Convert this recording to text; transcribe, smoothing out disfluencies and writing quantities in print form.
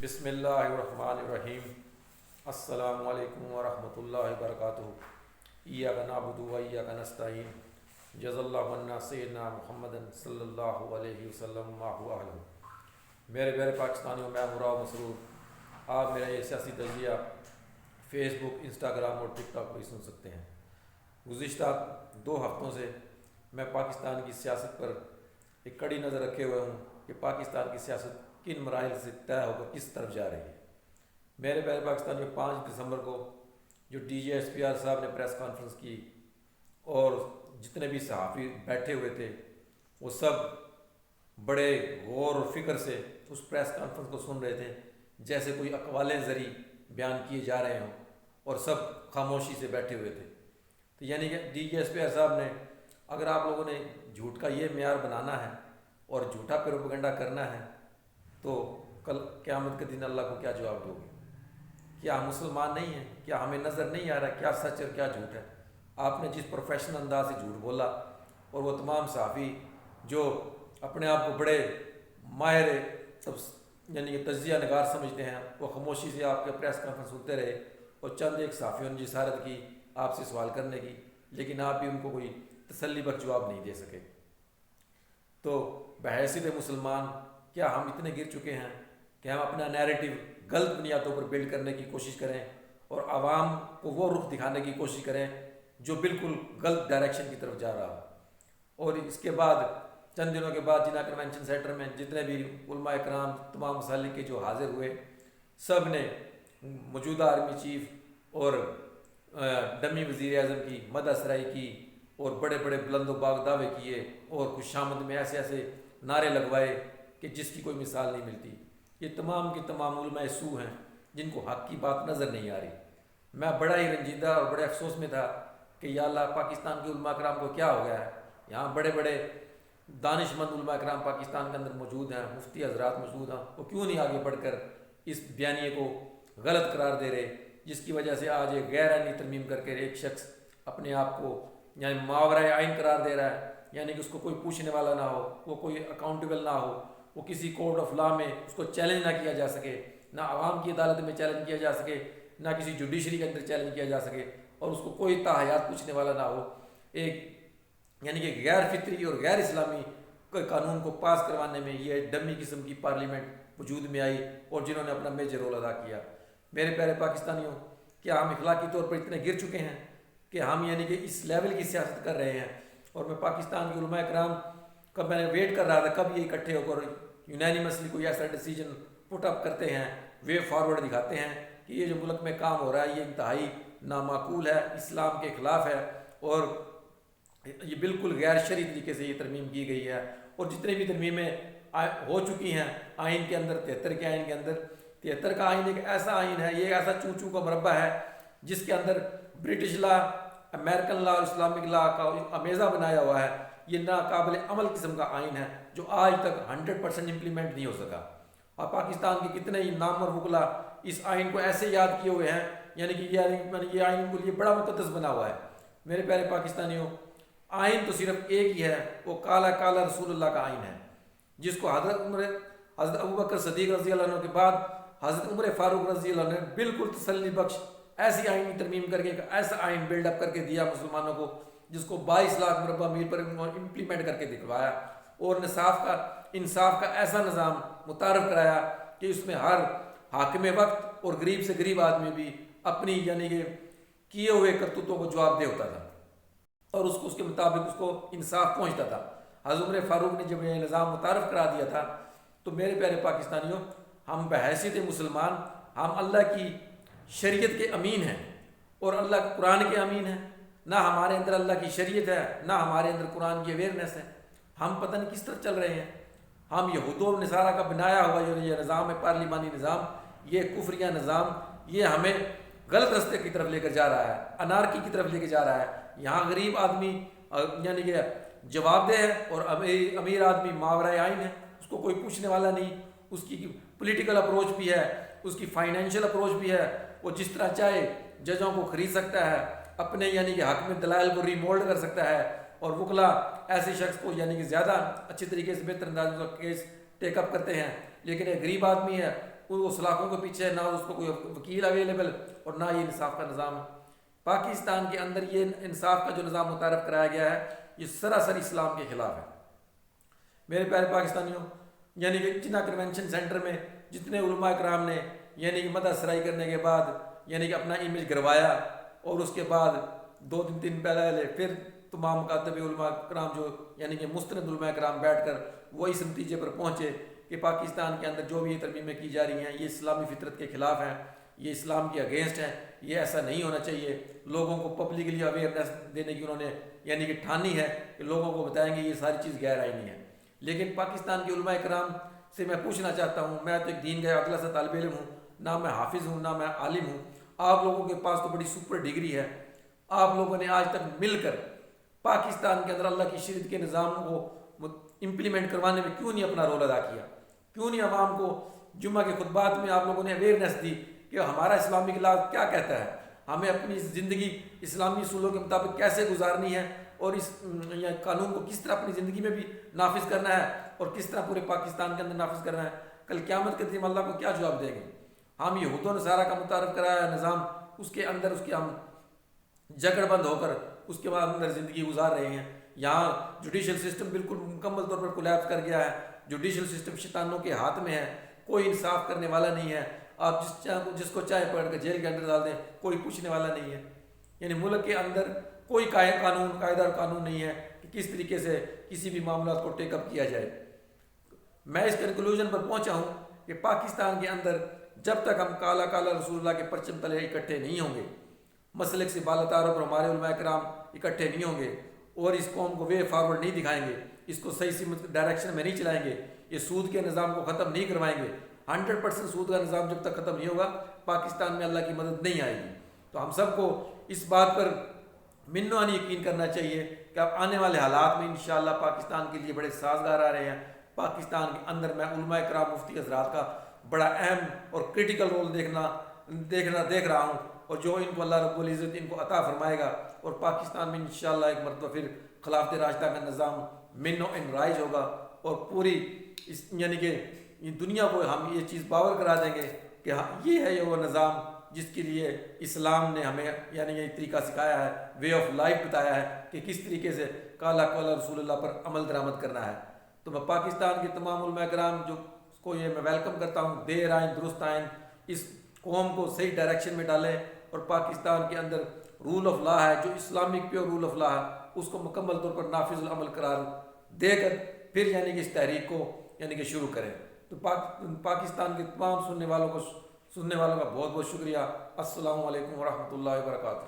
بسم اللہ الرحمن الرحیم۔ السلام علیکم ورحمۃ اللہ وبرکاتہ۔ ایاک نعبد و ایاک نستعین۔ جزا اللہ عنا سیدنا محمد صلی اللہ علیہ وسلم ما هو اہلہ۔ میرے پیارے پاکستانیوں، میں مراد مسرور، آپ میرا یہ سیاسی تجزیہ فیس بک، انسٹاگرام اور ٹک ٹاک پر سن سکتے ہیں۔ گزشتہ 2 ہفتوں سے میں پاکستان کی سیاست پر ایک کڑی نظر رکھے ہوئے ہوں کہ پاکستان کی سیاست کن مراحل سے طے ہو کر کس طرف جا رہی ہے۔ میرے پیارے پاکستانیوں، 5 دسمبر کو جو D G S P R صاحب نے پریس کانفرنس کی اور جتنے بھی صحافی بیٹھے ہوئے تھے وہ سب بڑے غور و فکر سے اس پریس کانفرنس کو سن رہے تھے، جیسے کوئی اقوال زری بیان کیے جا رہے ہوں، اور سب خاموشی سے بیٹھے ہوئے تھے۔ تو یعنی کہ D G S P R صاحب نے، اگر آپ لوگوں نے جھوٹ کا یہ معیار بنانا ہے اور جھوٹا پروپیگنڈا کرنا ہے تو کل قیامت کے دن اللہ کو کیا جواب دو گے؟ کیا ہم مسلمان نہیں ہیں؟ کیا ہمیں نظر نہیں آ رہا کیا سچ اور کیا جھوٹ ہے؟ آپ نے جس پروفیشنل انداز سے جھوٹ بولا، اور وہ تمام صحافی جو اپنے آپ کو بڑے ماہر یعنی کہ تجزیہ نگار سمجھتے ہیں، وہ خاموشی سے آپ کے پریس کانفرنس سنتے رہے، اور چند ایک صحافیوں نے جسارت کی آپ سے سوال کرنے کی، لیکن آپ بھی ان کو کوئی تسلی بخش جواب نہیں دے سکے۔ تو بحیثیت مسلمان کیا ہم اتنے گر چکے ہیں کہ ہم اپنا نیریٹو غلط بنیادوں پر بلڈ کرنے کی کوشش کریں اور عوام کو وہ رخ دکھانے کی کوشش کریں جو بالکل غلط ڈائریکشن کی طرف جا رہا ہو؟ اور اس کے بعد چند دنوں کے بعد جناح کنونشن سینٹر میں جتنے بھی علماء اکرام، تمام مسالک کے جو حاضر ہوئے، سب نے موجودہ آرمی چیف اور ڈمی وزیر اعظم کی مدح سرائی کی، اور بڑے بڑے بلند و باغ دعوے کیے، اور خوش آمد میں ایسے ایسے نعرے لگوائے کہ جس کی کوئی مثال نہیں ملتی۔ یہ تمام کے تمام علماء سو ہیں جن کو حق کی بات نظر نہیں آ رہی۔ میں بڑا ہی رنجیدہ اور بڑے افسوس میں تھا کہ یا اللہ، پاکستان کے علماء کرام کو کیا ہو گیا ہے؟ یہاں بڑے بڑے دانش مند علماء کرام پاکستان کے اندر موجود ہیں، مفتی حضرات موجود ہیں، وہ کیوں نہیں آگے بڑھ کر اس بیانیے کو غلط قرار دے رہے، جس کی وجہ سے آج ایک غیر آئینی ترمیم کر کے ایک شخص اپنے آپ کو یعنی ماورائے آئین قرار دے رہا ہے، یعنی کہ اس کو کوئی پوچھنے والا نہ ہو، وہ کوئی اکاؤنٹیبل نہ ہو، وہ کسی کورٹ آف لا میں اس کو چیلنج نہ کیا جا سکے، نہ عوام کی عدالت میں چیلنج کیا جا سکے، نہ کسی جوڈیشری کے اندر چیلنج کیا جا سکے، اور اس کو کوئی تاحیات پوچھنے والا نہ ہو۔ ایک یعنی کہ غیر فطری اور غیر اسلامی قانون کو پاس کروانے میں یہ ڈمی قسم کی پارلیمنٹ وجود میں آئی، اور جنہوں نے اپنا میجر رول ادا کیا۔ میرے پیارے پاکستانیوں، کیا ہم اخلاقی طور پر اتنے گر چکے ہیں کہ ہم یعنی کہ اس لیول کی سیاست کر رہے ہیں؟ اور میں پاکستان کے علماء اکرام کا میں ویٹ کر رہا تھا کب یہ اکٹھے ہو کر یونینیمسلی کوئی ایسا ڈیسیجن پٹ اپ کرتے ہیں، وے فارورڈ دکھاتے ہیں کہ یہ جو ملک میں کام ہو رہا ہے یہ انتہائی نامعقول ہے، اسلام کے خلاف ہے، اور یہ بالکل غیر شرعی طریقے سے یہ ترمیم کی گئی ہے۔ اور جتنے بھی ترمیمیں ہو چکی ہیں آئین کے اندر، 73 کے آئین کے اندر، 73 کا آئین ایک ایسا آئین ہے، یہ ایسا چوں چوں کا مربع ہے جس کے اندر برٹش لا، امریکن لا اور اسلامک لا کا امیزہ بنایا ہوا ہے۔ یہ ناقابل عمل قسم کا آئین ہے جو آج تک 100% امپلیمنٹ نہیں ہو سکا، اور پاکستان کے کتنے ہی نامور وکلا اس آئین کو ایسے یاد کیے ہوئے ہیں یعنی کہ یہ آئین کو یہ بڑا مقدس بنا ہوا ہے۔ میرے پیارے پاکستانیوں، آئین تو صرف ایک ہی ہے، وہ کالا کالا رسول اللہ کا آئین ہے، جس کو حضرت ابوبکر صدیق رضی اللہ عنہ کے بعد حضرت عمر فاروق رضی اللہ عنہ نے بالکل تسلی بخش ایسی آئینی ترمیم کر کے ایک ایسا آئین بلڈ اپ کر کے دیا مسلمانوں کو، جس کو 22 لاکھ مربع میل پر امپلیمنٹ کر کے دکھوایا، اور انصاف کا ایسا نظام متعارف کرایا کہ اس میں ہر حاکم وقت اور غریب سے غریب آدمی بھی اپنی یعنی کہ کیے ہوئے کرتوتوں کو جواب دہ ہوتا تھا، اور اس کے مطابق اس کو انصاف پہنچتا تھا۔ حضرت عمر فاروق نے جب یہ نظام متعارف کرا دیا تھا تو میرے پیارے پاکستانیوں، ہم بحیثیت مسلمان، ہم اللہ کی شریعت کے امین ہیں اور اللہ کے قرآن کے امین ہیں۔ نہ ہمارے اندر اللہ کی شریعت ہے، نہ ہمارے اندر قرآن کی اویئرنیس ہے۔ ہم پتہ نہیں کس طرف چل رہے ہیں۔ ہم یہود و نصارہ کا بنایا ہوا جو یہ نظام ہے، پارلیمانی نظام، یہ کفریہ نظام، یہ ہمیں غلط رستے کی طرف لے کر جا رہا ہے، انارکی کی طرف لے کے جا رہا ہے۔ یہاں غریب آدمی یعنی کہ جواب دہ ہے، اور امیر آدمی ماورائے آئین ہے، اس کو کوئی پوچھنے والا نہیں۔ اس کی پولیٹیکل اپروچ بھی ہے، اس کی فائنینشیل اپروچ بھی ہے، وہ جس طرح چاہے ججوں کو خرید سکتا ہے، اپنے یعنی کہ حق میں دلائل کو ریمولڈ کر سکتا ہے، اور وکلا ایسے شخص کو یعنی کہ زیادہ اچھی طریقے سے بہتر انداز میں کیس ٹیک اپ کرتے ہیں۔ لیکن ایک غریب آدمی ہے، وہ سلاخوں کے پیچھے ہے، نہ اس کو کوئی وکیل اویلیبل، اور نہ یہ انصاف کا نظام ہے۔ پاکستان کے اندر یہ انصاف کا جو نظام متعارف کرایا گیا ہے یہ سراسر اسلام کے خلاف ہے۔ میرے پیارے پاکستانیوں، یعنی کہ جناح کنونشن سینٹر میں جتنے علماء کرام نے یعنی کہ مدح سرائی کرنے کے بعد یعنی کہ اپنا امیج گروایا، اور اس کے بعد 2 دن پہلے پھر تمام مکاتب علماء کرام جو یعنی کہ مستند علماء کرام بیٹھ کر وہ اس نتیجے پر پہنچے کہ پاکستان کے اندر جو بھی یہ ترمیمیں کی جا رہی ہیں یہ اسلامی فطرت کے خلاف ہیں، یہ اسلام کے اگینسٹ ہیں، یہ ایسا نہیں ہونا چاہیے۔ لوگوں کو پبلکلی اویئرنیس دینے کی انہوں نے یعنی کہ ٹھانی ہے کہ لوگوں کو بتائیں گے یہ ساری چیز غیر آئینی ہے۔ لیکن پاکستان کے علماء کرام سے میں پوچھنا چاہتا ہوں، میں تو ایک دین کا اگلا سا طالب علم ہوں، نہ میں حافظ ہوں نہ میں عالم ہوں، آپ لوگوں کے پاس تو بڑی سپر ڈگری ہے، آپ لوگوں نے آج تک مل کر پاکستان کے اندر اللہ کی شریعت کے نظام کو امپلیمنٹ کروانے میں کیوں نہیں اپنا رول ادا کیا؟ کیوں نہیں عوام کو جمعہ کے خطبات میں آپ لوگوں نے اویئرنیس دی کہ ہمارا اسلامک لا کیا کہتا ہے، ہمیں اپنی زندگی اسلامی اصولوں کے مطابق کیسے گزارنی ہے، اور اس قانون کو کس طرح اپنی زندگی میں بھی نافذ کرنا ہے، اور کس طرح پورے پاکستان کے اندر نافذ کرنا ہے۔ کل قیامت کے دن اللہ کو کیا جواب دیں گے؟ ہم یہود و نصارہ کا متعارف کرایا نظام، اس کے اندر اس کے ہم جکڑ بند ہو کر اس کے بعد اندر زندگی گزار رہے ہیں۔ یہاں جوڈیشل سسٹم بالکل مکمل طور پر کولیپس کر گیا ہے، جوڈیشل سسٹم شیطانوں کے ہاتھ میں ہے، کوئی انصاف کرنے والا نہیں ہے، آپ جس کو چاہے پکڑ کے جیل کے اندر ڈال دیں، کوئی پوچھنے والا نہیں ہے۔ یعنی ملک کے اندر کوئی قاعدہ اور قانون نہیں ہے کہ کس طریقے سے کسی بھی معاملات کو ٹیک اپ کیا جائے۔ میں اس کنکلوژن پر پہنچا ہوں کہ پاکستان کے اندر جب تک ہم کالا کالا رسول اللہ کے پرچم تلے اکٹھے نہیں ہوں گے، مسلک سے بالا تاروں پر ہمارے علماء کرام اکٹھے نہیں ہوں گے، اور اس قوم کو وے فارورڈ نہیں دکھائیں گے، اس کو صحیح سمت ڈائریکشن میں نہیں چلائیں گے، یہ سود کے نظام کو ختم نہیں کروائیں گے، 100% سود کا نظام جب تک ختم نہیں ہوگا پاکستان میں اللہ کی مدد نہیں آئے گی۔ تو ہم سب کو اس بات پر منوانی یقین کرنا چاہیے کہ اب آنے والے حالات میں انشاءاللہ پاکستان کے لیے بڑے سازگار آ رہے ہیں۔ پاکستان کے اندر میں علماء کرام مفتی حضرات کا بڑا اہم اور کرٹیکل رول دیکھ رہا ہوں، اور جو ان کو اللہ رب العزت ان کو عطا فرمائے گا، اور پاکستان میں انشاءاللہ ایک مرتبہ پھر خلافت راشدہ کا نظام من و ان رائج ہوگا، اور پوری یعنی کہ دنیا کو ہم یہ چیز باور کرا دیں گے کہ ہاں یہ ہے وہ نظام جس کے لیے اسلام نے ہمیں یعنی یہ طریقہ سکھایا ہے، وے آف لائف بتایا ہے کہ کس طریقے سے کالا کالا رسول اللہ پر عمل درآمد کرنا ہے۔ تو میں پاکستان کے تمام علماء کرام جو کو یہ میں ویلکم کرتا ہوں، دیر آئیں درست آئیں، اس قوم کو صحیح ڈائریکشن میں ڈالیں، اور پاکستان کے اندر رول آف لا ہے جو Islamic pure rule of law ہے اس کو مکمل طور پر نافذ العمل قرار دے کر پھر یعنی کہ اس تحریک کو یعنی کہ شروع کریں۔ تو پاکستان کے تمام سننے والوں کا بہت بہت شکریہ۔ السلام علیکم ورحمۃ اللہ وبرکاتہ۔